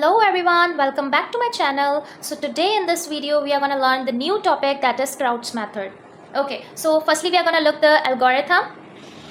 Hello everyone, welcome back to my channel. So today in this video we are going to learn the new topic, that is Crout's method. Okay, so firstly we are going to look the algorithm.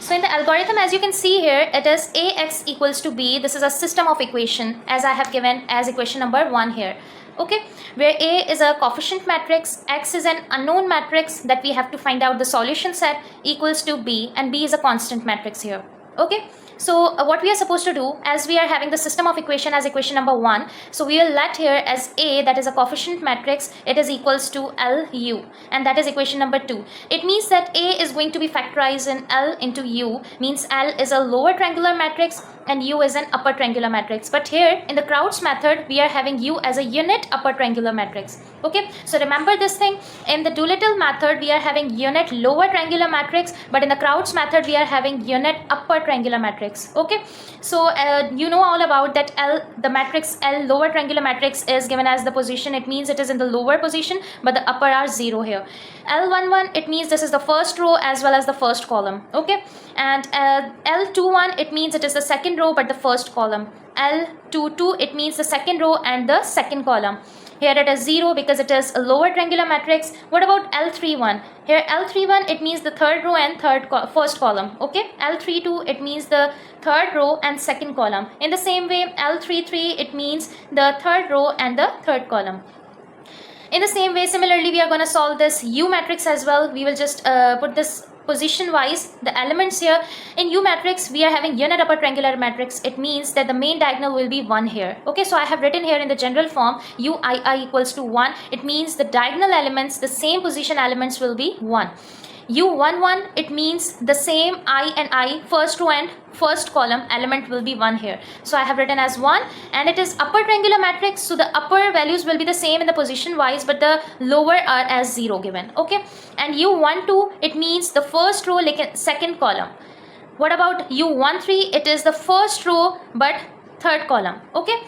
So in the algorithm, as you can see here, it is ax equals to b. This is a system of equation as I have given as equation number 1 here. Okay, where a is a coefficient matrix, x is an unknown matrix that we have to find out the solution set, equals to b, and b is a constant matrix here. Okay, so what we are supposed to do, as we are having the system of equation as equation number 1, so we will let here as a, that is a coefficient matrix, it is equals to lu, and that is equation number 2. It means that a is going to be factorized in l into u, means l is a lower triangular matrix and u is an upper triangular matrix. But here in the Crout's method we are having u as a unit upper triangular matrix. Okay, so remember this thing, in the Doolittle method we are having unit lower triangular matrix, but in the Crout's method we are having unit upper triangular matrix. Okay, so you know all about that L, the matrix L, lower triangular matrix, is given as the position. It means it is in the lower position, but the upper are 0 here. L11, it means this is the first row as well as the first column. Okay, and L21, it means it is the second row but the first column. L22, it means the second row and the second column. Here it is 0 because it is a lower triangular matrix. What about L31? Here L31, it means the third row and first column. Okay, L32, it means the third row and second column. In the same way, L33, it means the third row and the third column. In the same way, similarly, we are going to solve this U matrix as well. We will just put this position wise the elements here. In U matrix we are having unit upper triangular matrix. It means that the main diagonal will be 1 here. Okay, so I have written here in the general form UII equals to 1. It means the diagonal elements, the same position elements, will be 1. U11, it means the same I and I, first row and first column element will be 1 here. So I have written as 1, and it is upper triangular matrix, so the upper values will be the same in the position wise, but the lower are as 0 given. Okay, and U12, it means the first row like second column. What about U13? It is the first row but third column. Okay,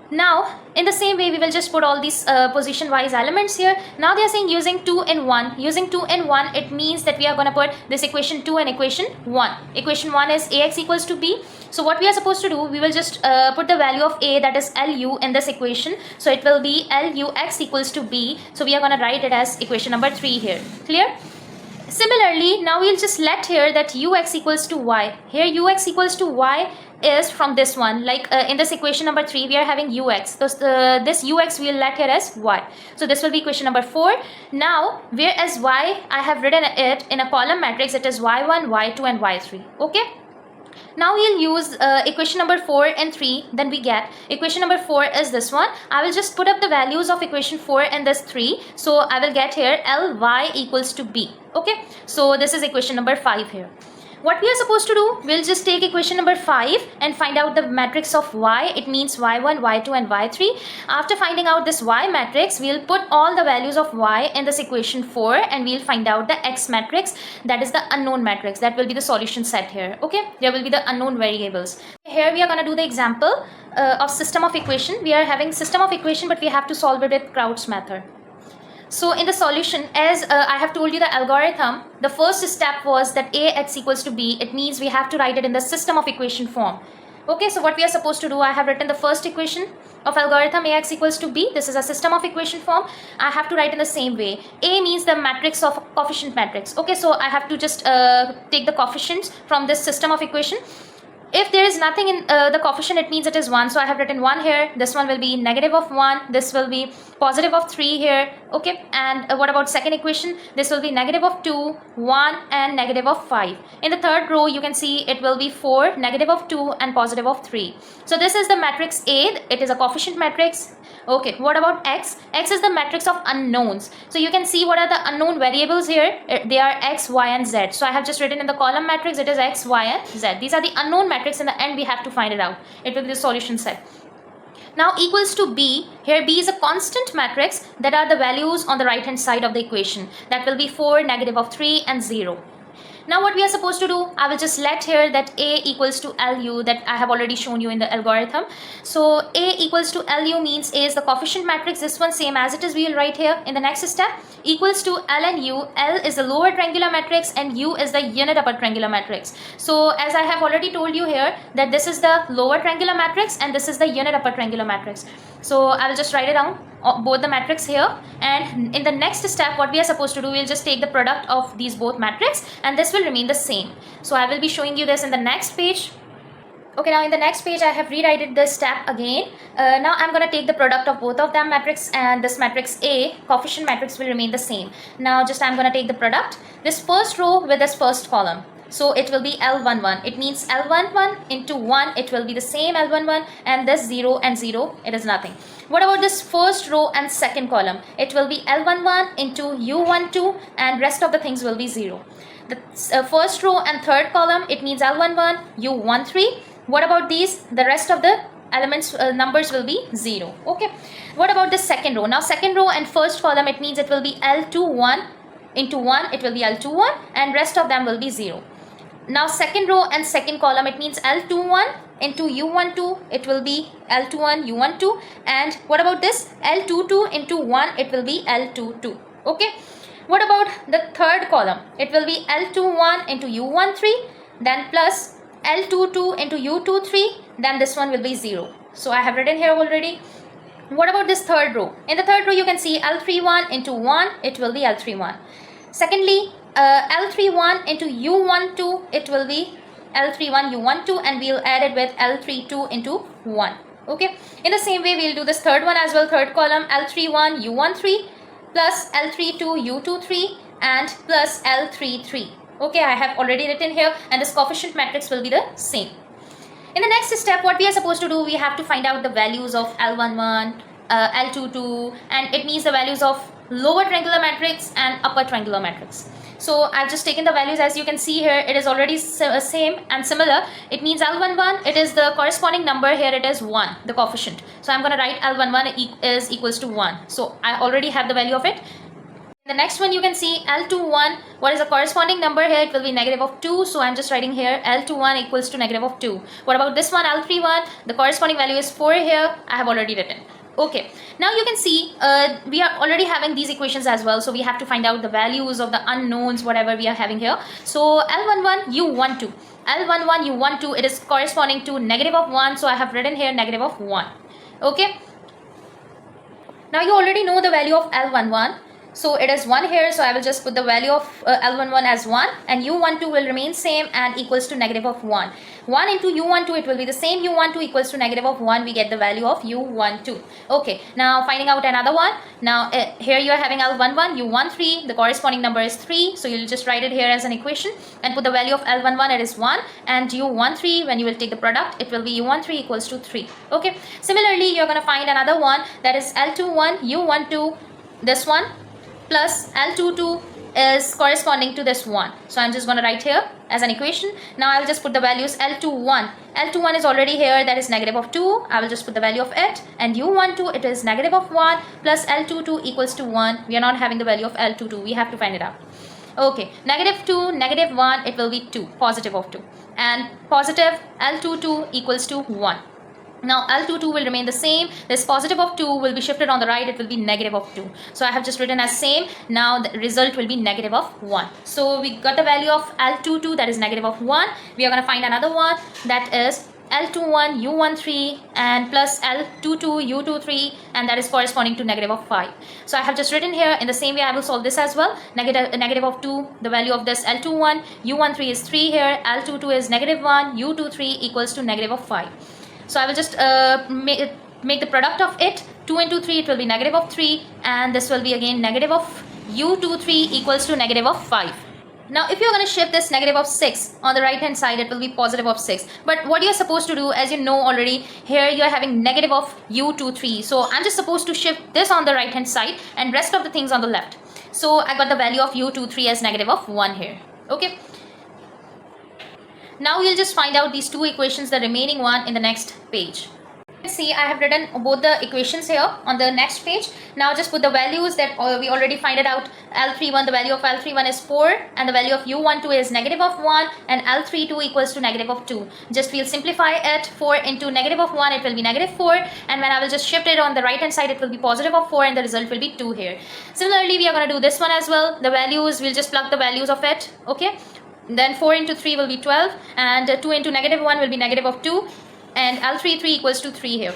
now in the same way we will just put all these position wise elements here. Now they are saying using 2 and 1. Using 2 and 1, it means that we are going to put this equation 2 and equation 1. Equation 1 is ax equals to b. So what we are supposed to do, we will just put the value of a, that is lu, in this equation. So it will be lux equals to b. So we are going to write it as equation number 3 here. Clear? Similarly, now we'll just let here that ux equals to y. Here ux equals to y is from this one, like in this equation number 3 we are having ux. So this ux we will let here as y. So this will be equation number 4. Now whereas y, I have written it in a column matrix, it is y1, y2 and y3. Okay, now we'll use equation number 4 and 3. Then we get equation number 4 is this one. I will just put up the values of equation 4 and this 3. So I will get here ly equals to b. Okay, so this is equation number 5 here. What we are supposed to do, we'll just take equation number 5 and find out the matrix of y. It means y1, y2 and y3. After finding out this y matrix, we'll put all the values of y in this equation 4 and we'll find out the x matrix, that is the unknown matrix. That will be the solution set here. Okay, there will be the unknown variables. Here we are going to do the example of system of equation. We are having system of equation, but we have to solve it with Crout's method. So in the solution, as I have told you the algorithm, the first step was that ax equals to b. It means we have to write it in the system of equation form. Okay, so what we are supposed to do, I have written the first equation of algorithm ax equals to b. This is a system of equation form. I have to write in the same way. A means the matrix of coefficient matrix. Okay, so I have to just take the coefficients from this system of equation. If there is nothing in the coefficient, it means it is 1. So I have written 1 here. This one will be negative of 1. This will be positive of 3 here. Okay, and what about second equation? This will be negative of 2, 1 and negative of 5. In the third row, you can see it will be 4, negative of 2 and positive of 3. So this is the matrix A. It is a coefficient matrix. Okay, what about x? X is the matrix of unknowns. So you can see what are the unknown variables here. They are x, y and z. So I have just written in the column matrix, it is x, y and z. These are the unknown matrix. In the end we have to find it out. It will be the solution set. Now equals to b. Here b is a constant matrix. That are the values on the right hand side of the equation. That will be 4, negative of 3 and 0. Now what we are supposed to do, I will just let here that A equals to LU, that I have already shown you in the algorithm. So A equals to LU means A is the coefficient matrix, this one same as it is we will write here in the next step, equals to L and U. L is the lower triangular matrix and U is the unit upper triangular matrix. So as I have already told you here that this is the lower triangular matrix and this is the unit upper triangular matrix. So I will just write it down, both the matrix here, and in the next step what we are supposed to do, we'll just take the product of these both matrix and this will remain the same. So I will be showing you this in the next page. Okay, now in the next page I have rewritten this step again. Now I'm going to take the product of both of them matrix, and this matrix A, coefficient matrix, will remain the same. Now just I'm going to take the product, this first row with this first column. So it will be L11. It means L11 into 1, it will be the same L11, and this 0 and 0, it is nothing. What about this first row and second column? It will be L11 into U12 and rest of the things will be 0. The first row and third column, it means L11, U13. What about these? The rest of the elements numbers will be 0. Okay. What about the second row? Now second row and first column, it means it will be L21 into 1, it will be L21 and rest of them will be 0. Now second row and second column, it means L21 into U12, it will be L21 U12, and what about this? L22 into 1, it will be L22. Okay. What about the third column? It will be L21 into U13, then plus L22 into U23, then this one will be 0. So I have written here already. What about this third row? In the third row you can see L31 into 1, it will be L31. Secondly, L31 into U12, it will be L31 U12, and we'll add it with L32 into 1. Okay. In the same way we'll do this third one as well, third column, L31 U13 plus L32 U23 and plus L33. Okay, I have already written here, and this coefficient matrix will be the same. In the next step, what we are supposed to do, we have to find out the values of L11, L22, and it means the values of lower triangular matrix and upper triangular matrix. So I've just taken the values, as you can see here, it is already same and similar. It means L11, it is the corresponding number here, it is 1, the coefficient. So I'm going to write L11 is equals to 1. So I already have the value of it. The next one you can see L21, what is the corresponding number here? It will be negative of 2. So I'm just writing here L21 equals to negative of 2. What about this one, L31? The corresponding value is 4 here. I have already written. Okay, now you can see we are already having these equations as well. So we have to find out the values of the unknowns, whatever we are having here. So L11 U12. L11 U12, it is corresponding to negative of 1. So I have written here negative of 1. Okay. Now you already know the value of L11. So it is 1 here, so I will just put the value of L11 as 1, and U12 will remain same and equals to negative of 1. 1 into U12, it will be the same, U12 equals to negative of 1, we get the value of U12. Okay, now finding out another one. Now here you are having L11, U13, the corresponding number is 3, so you'll just write it here as an equation and put the value of L11, it is 1, and U13, when you will take the product, it will be U13 equals to 3. Okay, similarly, you're going to find another one, that is L21, U12, this one, plus L22 is corresponding to this 1. So I'm just going to write here as an equation. Now I'll just put the values L21. L21 is already here, that is negative of 2. I will just put the value of it. And U12, it is negative of 1 plus L22 equals to 1. We are not having the value of L22. We have to find it out. Okay, negative 2, negative 1, it will be 2, positive of 2. And positive L22 equals to 1. Now L22 will remain the same. This positive of 2 will be shifted on the right, it will be negative of 2. So I have just written as same. Now the result will be negative of 1. So we got the value of L22, that is negative of 1. We are going to find another one, that is L21 U13 and plus L22 U23, and that is corresponding to negative of 5. So I have just written here, in the same way I will solve this as well. Negative of 2, the value of this L21, U13 is 3 here, L22 is negative 1, U23 equals to negative of 5. So I will just make the product of it. 2 into 3, it will be negative of 3, and this will be again negative of U23 equals to negative of 5. Now if you're going to shift this negative of 6 on the right hand side, it will be positive of 6. But what you're supposed to do, as you know already, here you're having negative of U23. So I'm just supposed to shift this on the right hand side and rest of the things on the left. So I got the value of U23 as negative of 1 here. Okay. Now we'll just find out these two equations, the remaining one, in the next page. See, I have written both the equations here on the next page. Now just put the values that we already find it out. L31, the value of L31 is 4 and the value of U12 is negative of 1 and L32 equals to negative of 2. Just we'll simplify it. 4 into negative of 1, it will be negative 4, and when I will just shift it on the right hand side, it will be positive of 4 and the result will be 2 here. Similarly, we are going to do this one as well. The values, we'll just plug the values of it. Okay, then 4 into 3 will be 12 and 2 into negative 1 will be negative of 2. And L33 equals to 3 here.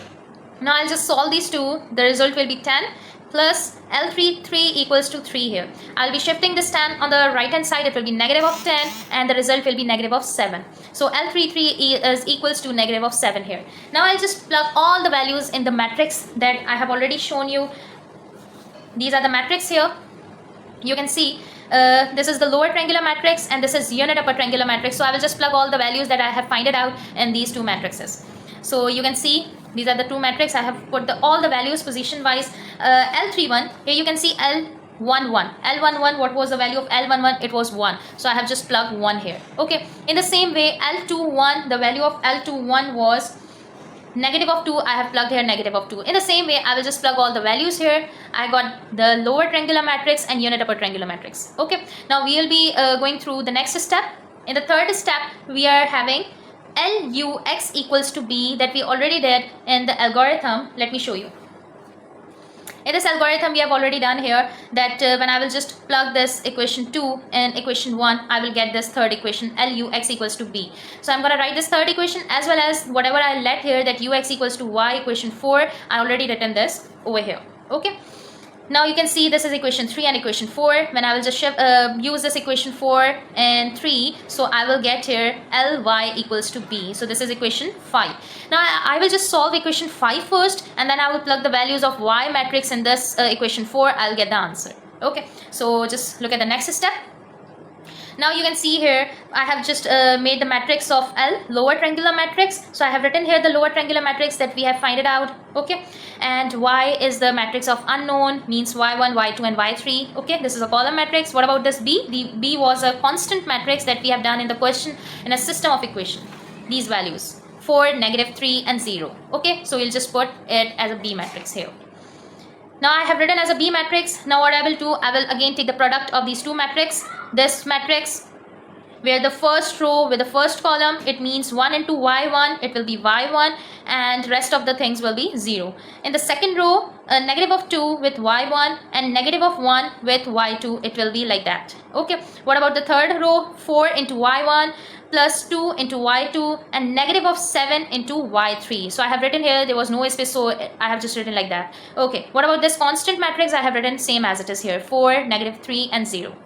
Now I'll just solve these two. The result will be 10 plus L33 equals to 3 here. I'll be shifting this 10 on the right hand side. It will be negative of 10 and the result will be negative of 7. So L33 is equals to negative of 7 here. Now I'll just plug all the values in the matrix that I have already shown you. These are the matrix here. You can see this is the lower triangular matrix and this is unit upper triangular matrix. So I will just plug all the values that I have found it out in these two matrices. So you can see these are the two matrices. I have put all the values position wise. L31, here you can see L11. L11, what was the value of L11? It was 1. So I have just plugged 1 here. Okay. In the same way, L21, the value of L21 was negative of 2. I have plugged here negative of 2. In the same way, I will just plug all the values here. I got the lower triangular matrix and unit upper triangular matrix. Okay. Now we will be going through the next step. In the third step, we are having LUX equals to B that we already did in the algorithm. Let me show you. In this algorithm, we have already done here that when I will just plug this equation 2 and equation 1, I will get this third equation LUX equals to B. So I'm going to write this third equation as well as whatever I let here, that UX equals to Y equation 4. I already written this over here. Okay. Now you can see this is equation 3 and equation 4. When I will just use this equation 4 and 3, so I will get here Ly equals to B. So this is equation 5. Now I will just solve equation 5 first and then I will plug the values of Y matrix in this equation 4. I'll get the answer. Okay, so just look at the next step. Now you can see here I have just made the matrix of L, lower triangular matrix. So I have written here the lower triangular matrix that we have find it out. Okay, and Y is the matrix of unknown, means Y1, Y2 and Y3. Okay, this is a column matrix. What about this B? The B was a constant matrix that we have done in the question in a system of equation. These values 4, negative 3 and 0. Okay, so we'll just put it as a B matrix here. Now I have written as a B matrix. Now what I will do, I will again take the product of these two matrices. This matrix where the first row with the first column, it means 1 into Y1, it will be Y1 and rest of the things will be 0. In the second row, negative of 2 with Y1 and negative of 1 with Y2, it will be like that. Okay, what about the third row? 4 into Y1 plus 2 into Y2 and negative of 7 into Y3. So I have written here, there was no space, so I have just written like that. Okay, what about this constant matrix? I have written same as it is here, 4, negative 3 and 0.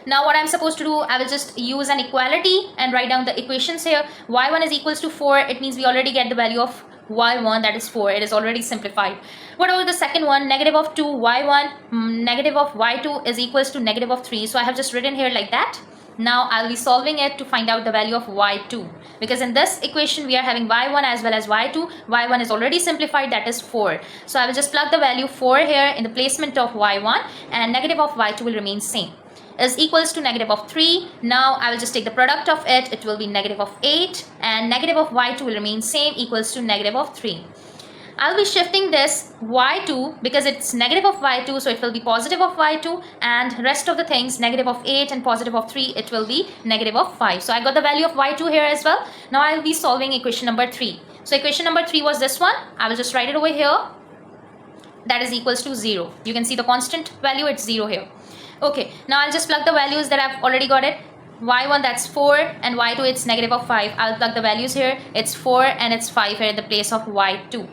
Now what I'm supposed to do, I will just use an equality and write down the equations here. Y1 is equals to 4. It means we already get the value of Y1, that is 4. It is already simplified. What about the second one? Negative of 2 Y1, negative of Y2 is equals to negative of 3. So I have just written here like that. Now I'll be solving it to find out the value of Y2. Because in this equation, we are having Y1 as well as Y2. Y1 is already simplified, that is 4. So I will just plug the value 4 here in the placement of Y1 and negative of Y2 will remain same. Is equals to negative of 3. Now I will just take the product of it. It will be negative of 8 and negative of Y2 will remain same, equals to negative of 3. I'll be shifting this Y2 because it's negative of Y2, so it will be positive of Y2, and rest of the things negative of 8 and positive of 3, it will be negative of 5. So I got the value of Y2 here as well. Now I'll be solving equation number 3. So equation number 3 was this one. I will just write it over here. That is equals to 0. You can see the constant value, it's 0 here. Okay, now I'll just plug the values that I've already got it. Y1, that's 4 and Y2, it's negative of 5. I'll plug the values here. It's 4 and it's 5 here in the place of Y2.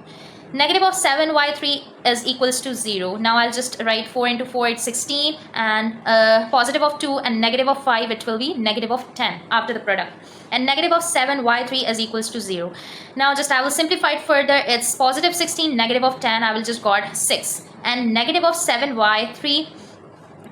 Negative of 7 Y3 is equals to 0. Now I'll just write 4 into 4, it's 16, and positive of 2 and negative of 5, it will be negative of 10 after the product. And negative of 7 Y3 is equals to 0. Now just I will simplify it further. It's positive 16, negative of 10, I will just got 6. And negative of 7 Y3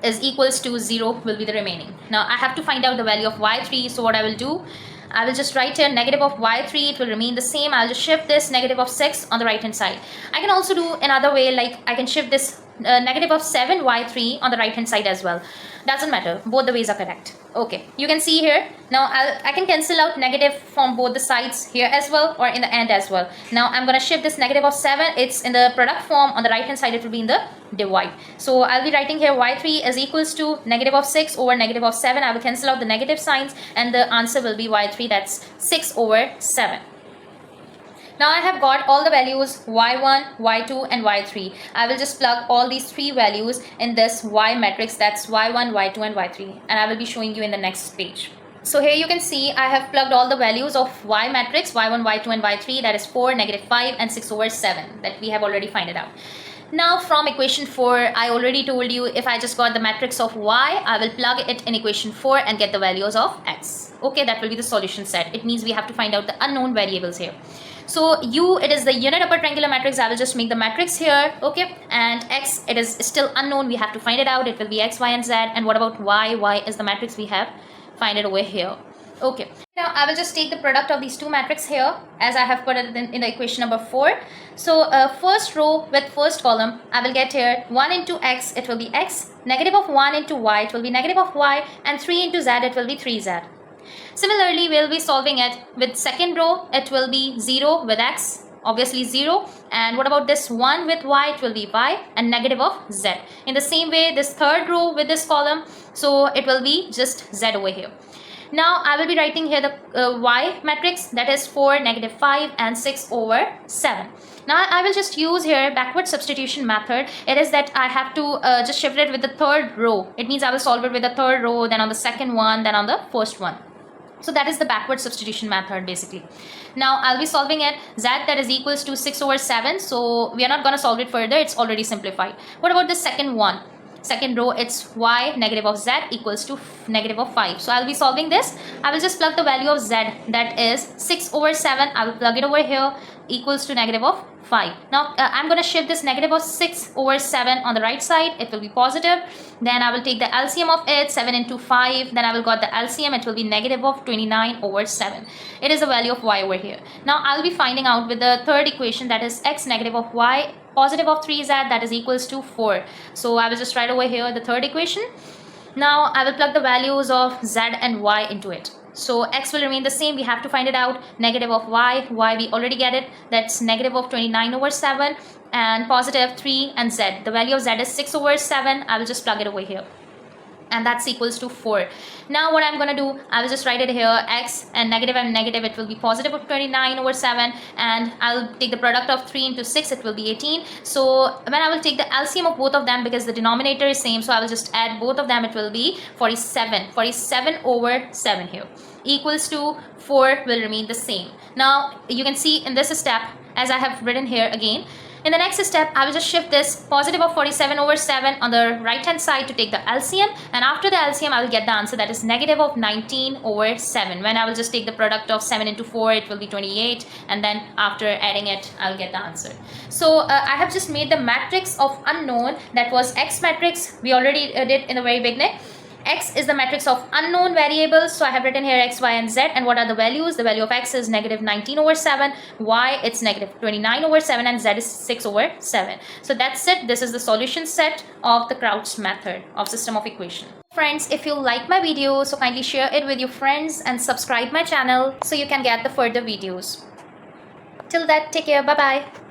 is equals to 0 will be the remaining. Now I have to find out the value of Y3. So what I will do, I will just write here negative of Y3, it will remain the same. I'll just shift this negative of 6 on the right hand side. I can also do another way, like I can shift this negative of 7 Y3 on the right hand side as well. doesn't matter, both the ways are correct. Okay, you can see here. Now I can cancel out negative from both the sides here as well, or in the end as well. Now I'm going to shift this negative of 7. It's in the product form. On the right hand side it will be in the divide. So I'll be writing here y3 is equals to negative of 6 over negative of 7. I will cancel out the negative signs and the answer will be y3, that's 6 over 7. Now I have got all the values y1, y2 and y3. I will just plug all these 3 values in this y matrix, that's y1, y2 and y3, and I will be showing you in the next page. So here you can see I have plugged all the values of y matrix, y1, y2 and y3, that is 4, negative 5 and 6 over 7 that we have already found it out. Now from equation 4, I already told you if I just got the matrix of y, I will plug it in equation 4 and get the values of x. Okay, that will be the solution set. It means we have to find out the unknown variables here. So u, it is the unit upper triangular matrix. I will just make the matrix here, okay, and x, it is still unknown, we have to find it out. It will be x, y and z. And what about y? Y is the matrix, we have find it over here. Okay, now I will just take the product of these two matrices here as I have put it in the equation number 4. So first row with first column, I will get here 1 into x, it will be x, negative of 1 into y, it will be negative of y, and 3 into z, it will be 3z. Similarly, we will be solving it with second row, it will be 0 with x, obviously 0. And what about this 1 with y, it will be y, and negative of z. In the same way, this third row with this column, so it will be just z over here. Now I will be writing here the y matrix, that is 4, negative 5 and 6 over 7. Now I will just use here backward substitution method. It is that I have to just shift it with the third row. It means I will solve it with the third row, then on the second one, then on the first one. So that is the backward substitution method basically. Now I'll be solving it z, that is equals to 6 over 7. So we are not going to solve it further, it's already simplified. What about the second one? Second row, it's y, negative of z equals to negative of 5. So I'll be solving this. I will just plug the value of z, that is 6 over 7. I will plug it over here, equals to negative of 5. Now I'm going to shift this negative of 6 over 7 on the right side. It will be positive. Then I will take the LCM of it, 7 into 5. Then I will got the LCM. It will be negative of 29 over 7. It is the value of y over here. Now I'll be finding out with the third equation, that is x, negative of y, positive of 3z, that is equals to 4. So I will just write over here the third equation. Now I will plug the values of z and y into it. So x will remain the same, we have to find it out. Negative of y, we already get it, that's negative of 29 over 7, and positive 3 and z. The value of z is 6 over 7. I will just plug it over here, and that's equals to 4. Now what I'm going to do, I will just write it here, x and negative, it will be positive of 29 over 7, and I'll take the product of 3 into 6, it will be 18. So when I will take the LCM of both of them, because the denominator is same, so I will just add both of them, it will be 47 over 7 here, equals to 4 will remain the same. Now you can see in this step, as I have written here again, in the next step, I will just shift this positive of 47 over 7 on the right hand side to take the LCM, and after the LCM I will get the answer, that is negative of 19 over 7. When I will just take the product of 7 into 4, it will be 28, and then after adding it I will get the answer. So I have just made the matrix of unknown, that was x matrix. We already did in the very beginning. X is the matrix of unknown variables, so I have written here x, y and z. And what are the values? The value of x is negative 19 over 7, y it's negative 29 over 7, and z is 6 over 7. So that's it. This is the solution set of the Crout's method of system of equation. Friends, if you like my video, so kindly share it with your friends and subscribe my channel so you can get the further videos. Till that, take care. Bye bye.